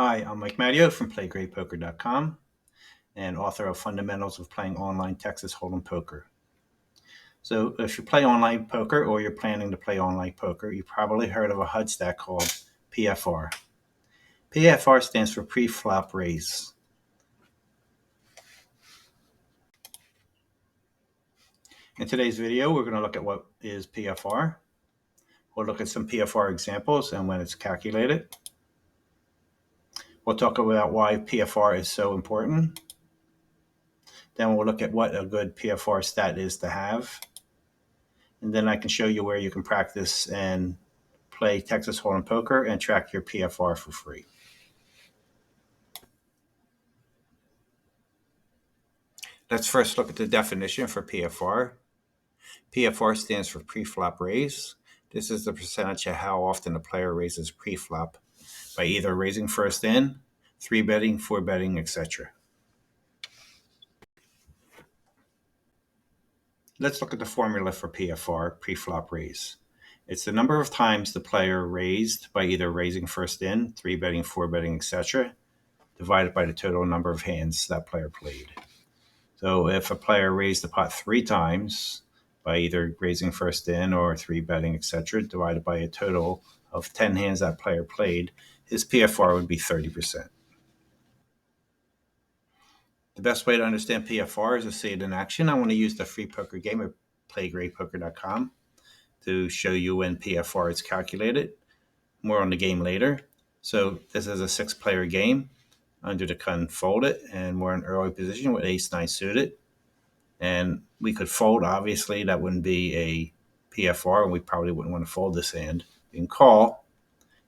Hi, I'm Mike Matteo from PlayGreatPoker.com and author of Fundamentals of Playing Online Texas Hold'em Poker. So if you play online poker or you're planning to play online poker, you probably heard of a HUD stat called PFR. PFR stands for Preflop Raise. In today's video, we're going to look at what is PFR. We'll look at some PFR examples and when it's calculated. We'll talk about why PFR is so important. Then we'll look at what a good PFR stat is to have. And then I can show you where you can practice and play Texas Hold'em Poker and track your PFR for free. Let's first look at the definition for PFR. PFR stands for Preflop Raise. This is the percentage of how often a player raises preflop by either raising first in, 3-betting, 4-betting, etc. Let's look at the formula for PFR, Preflop Raise. It's the number of times the player raised by either raising first in, 3-betting, 4-betting, etc., divided by the total number of hands that player played. So if a player raised the pot 3 times by either raising first in or 3-betting, etc., divided by a total of 10 hands that player played, his PFR would be 30%. The best way to understand PFR is to see it in action. I want to use the free poker game at PlayGreatPoker.com to show you when PFR is calculated. More on the game later. So this is a 6-player game. Under the gun folded, and we're in early position with ace-9 suited. And we could fold, obviously, that wouldn't be a PFR, and we probably wouldn't want to fold this hand. We can call,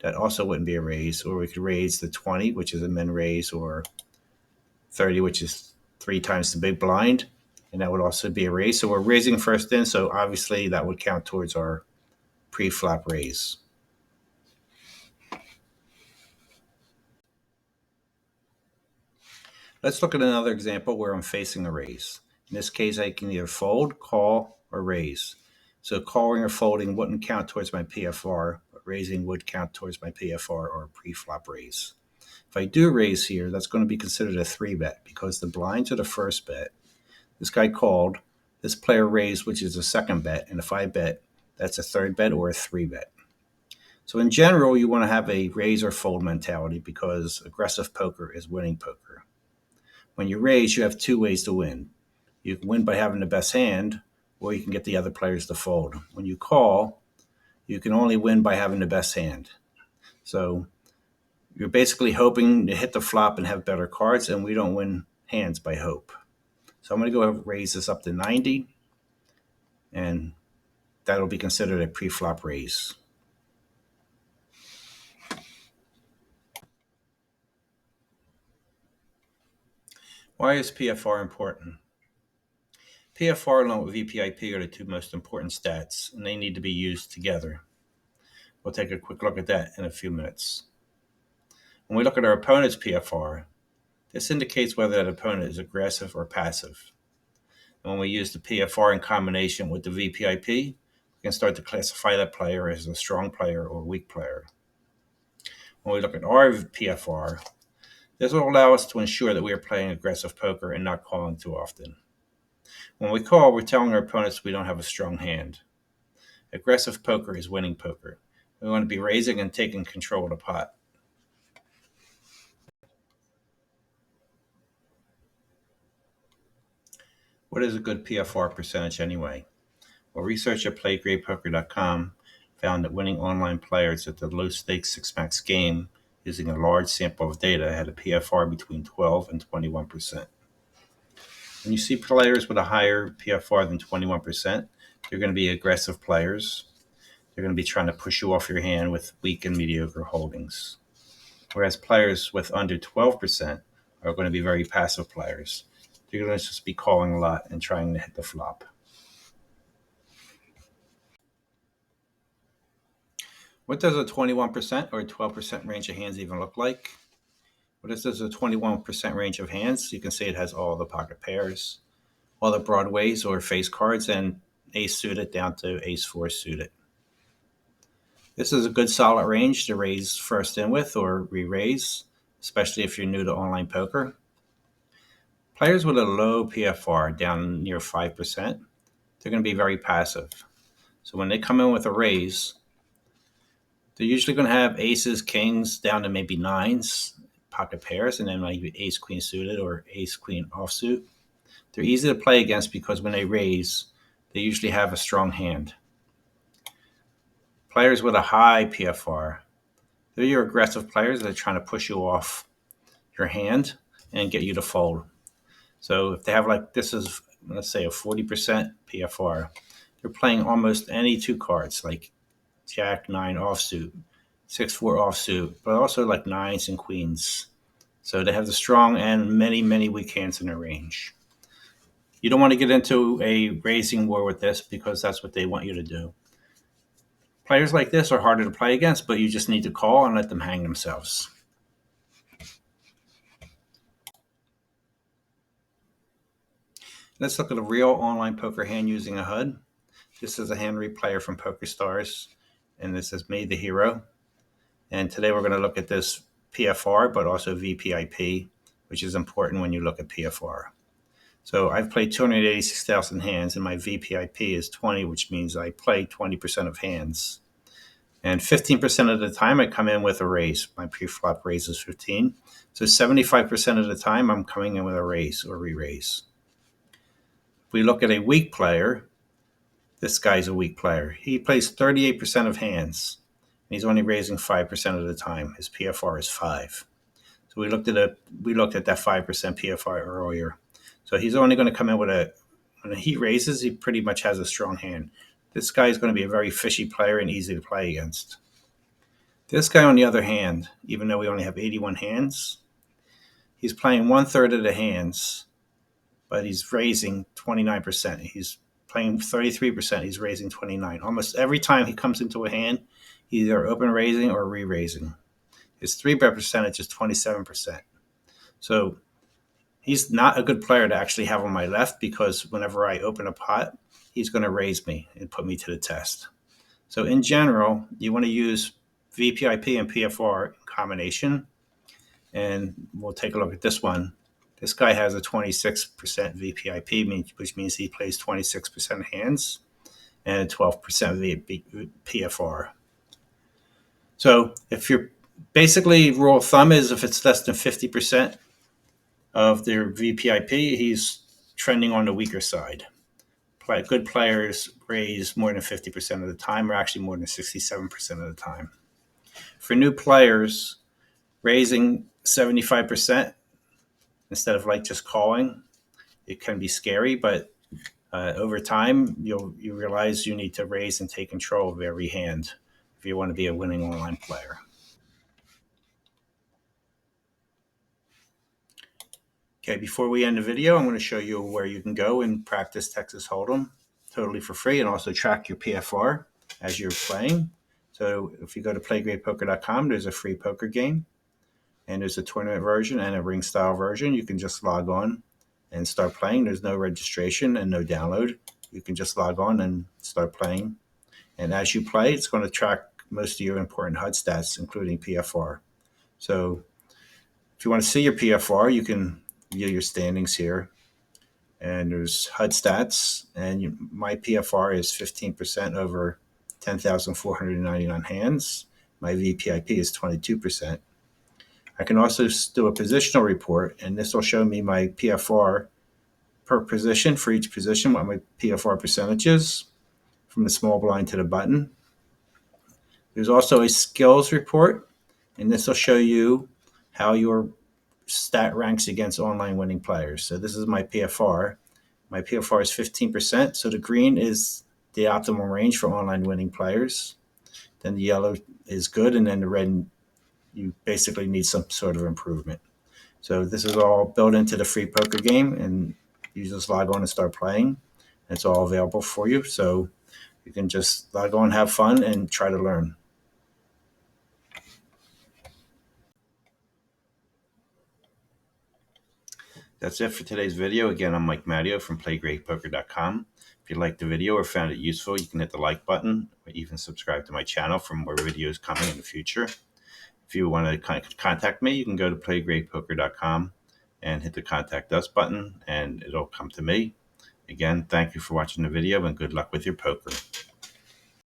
that also wouldn't be a raise, or we could raise the 20, which is a min raise, or 30, which is 3 times the big blind, and that would also be a raise. So we're raising first in, so obviously that would count towards our pre-flop raise. Let's look at another example where I'm facing a raise. In this case, I can either fold, call, or raise. So calling or folding wouldn't count towards my PFR, but raising would count towards my PFR or pre-flop raise. If I do raise here, that's going to be considered a 3-bet because the blinds are the first bet. This guy called. This player raised, which is a second bet, and if I bet, that's a 3rd bet or a 3-bet. So in general, you want to have a raise or fold mentality because aggressive poker is winning poker. When you raise, you have 2 ways to win. You can win by having the best hand, or you can get the other players to fold. When you call, you can only win by having the best hand. So you're basically hoping to hit the flop and have better cards, and we don't win hands by hope. So I'm going to go ahead and raise this up to 90, and that'll be considered a pre-flop raise. Why is PFR important? PFR along with VPIP are the 2 most important stats, and they need to be used together. We'll take a quick look at that in a few minutes. When we look at our opponent's PFR, this indicates whether that opponent is aggressive or passive. And when we use the PFR in combination with the VPIP, we can start to classify that player as a strong player or weak player. When we look at our PFR, this will allow us to ensure that we are playing aggressive poker and not calling too often. When we call, we're telling our opponents we don't have a strong hand. Aggressive poker is winning poker. We want to be raising and taking control of the pot. What is a good PFR percentage anyway? Well, research at PlayGreatPoker.com found that winning online players at the low-stakes 6-max game using a large sample of data had a PFR between 12 and 21%. When you see players with a higher PFR than 21%, they're going to be aggressive players. They're going to be trying to push you off your hand with weak and mediocre holdings. Whereas players with under 12% are going to be very passive players. They're going to just be calling a lot and trying to hit the flop. What does a 21% or a 12% range of hands even look like? What is this a 21% range of hands? You can see it has all the pocket pairs, all the broadways or face cards, and ace suited down to ace 4 suited. This is a good solid range to raise first in with or re-raise. especially if you're new to online poker. Players with a low PFR, down near 5%, they're going to be very passive. So when they come in with a raise, they're usually going to have aces, kings, down to maybe nines, pocket pairs, and then maybe ace, queen suited or ace, queen offsuit. They're easy to play against because when they raise, they usually have a strong hand. Players with a high PFR, they're your aggressive players that are trying to push you off your hand and get you to fold. So if they have this is, let's say, a 40% PFR, they're playing almost any two cards, like Jack 9 offsuit, 6-4 offsuit, but also like nines and queens. So they have the strong and many, many weak hands in their range. You don't want to get into a raising war with this because that's what they want you to do. Players like this are harder to play against, but you just need to call and let them hang themselves. Let's look at a real online poker hand using a HUD. This is a hand replayer from PokerStars, and this is me, the hero. And today we're going to look at this PFR, but also VPIP, which is important when you look at PFR. So I've played 286,000 hands, and my VPIP is 20, which means I play 20% of hands. And 15% of the time I come in with a raise. My preflop raise is 15. So 75% of the time I'm coming in with a raise or re-raise. If we look at a weak player, this guy's a weak player. He plays 38% of hands. And he's only raising 5% of the time. His PFR is 5. So we looked at that 5% PFR earlier. So he's only going to come in with when he raises, he pretty much has a strong hand. This guy is going to be a very fishy player and easy to play against. This guy, on the other hand, even though we only have 81 hands, he's playing 1/3 of the hands, but he's raising 29%. He's playing 33%. He's raising 29%. Almost every time he comes into a hand, he's either open raising or re-raising. His 3-bet percentage is 27%. So he's not a good player to actually have on my left because whenever I open a pot, he's going to raise me and put me to the test. So in general, you want to use VPIP and PFR in combination. And we'll take a look at this one. This guy has a 26% VPIP, which means he plays 26% of hands and 12% PFR. So if you're basically, rule of thumb is if it's less than 50% of their VPIP, he's trending on the weaker side. Good players raise more than 50% of the time, or actually more than 67% of the time. For new players, raising 75% instead of just calling, it can be scary, but over time, you realize you need to raise and take control of every hand if you want to be a winning online player. Okay, before we end the video, I'm going to show you where you can go and practice Texas Hold'em totally for free and also track your PFR as you're playing. So if you go to PlayGreatPoker.com, there's a free poker game, and there's a tournament version and a ring style version. You can just log on and start playing. There's no registration and no download. You can just log on and start playing. And as you play, it's going to track most of your important HUD stats, including PFR. So if you want to see your PFR, you can view your standings here. And there's HUD stats, and my PFR is 15% over 10,499 hands. My VPIP is 22%. I can also do a positional report, and this will show me my PFR per position for each position, what my PFR percentage is from the small blind to the button. There's also a skills report, and this will show you how your stat ranks against online winning players. So this is my PFR. My PFR is 15%, so the green is the optimal range for online winning players. Then the yellow is good, and then the red, you basically need some sort of improvement. So this is all built into the free poker game, and you just log on and start playing. It's all available for you, so you can just log on, have fun, and try to learn. That's it for today's video. Again, I'm Mike Matteo from PlayGreatPoker.com. If you liked the video or found it useful, you can hit the like button or even subscribe to my channel for more videos coming in the future. If If you want to contact me, you can go to PlayGreatPoker.com and hit the Contact Us button, and it'll come to me. Again, thank you for watching the video, and good luck with your poker.